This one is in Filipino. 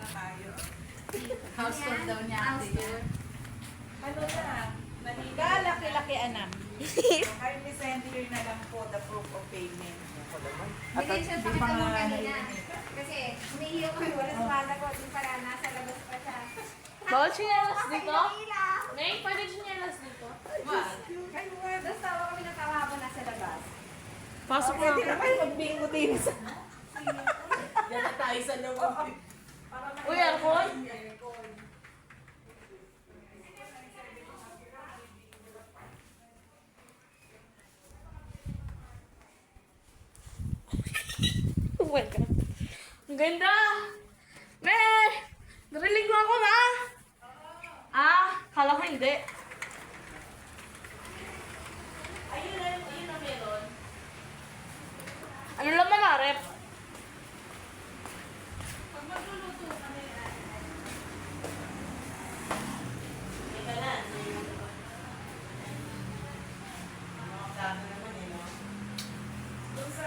na tayo. House tour daw niya. House tour. Ano na? Naliga. Laki-laki anak. Kindly send here na lang po the proof of payment. Binention pa kita mo kanina. Kasi humihiyok kami, wala sumasagot. Yung pala, nasa labas pa siya. Bawal chinelas dito? Ilaw. Nay, pwede chinelas dito? Tapos tawa kami ng tawa habang nasa labas. Pasok na Pwede ako. naman magbingo din sa... Yan na tayo sa loob. Uy, aircon? Oh my God. Ang ganda! Me! Narinig mo ako na! Kala ko hindi. Ayun na meron. Ano laman na, rep?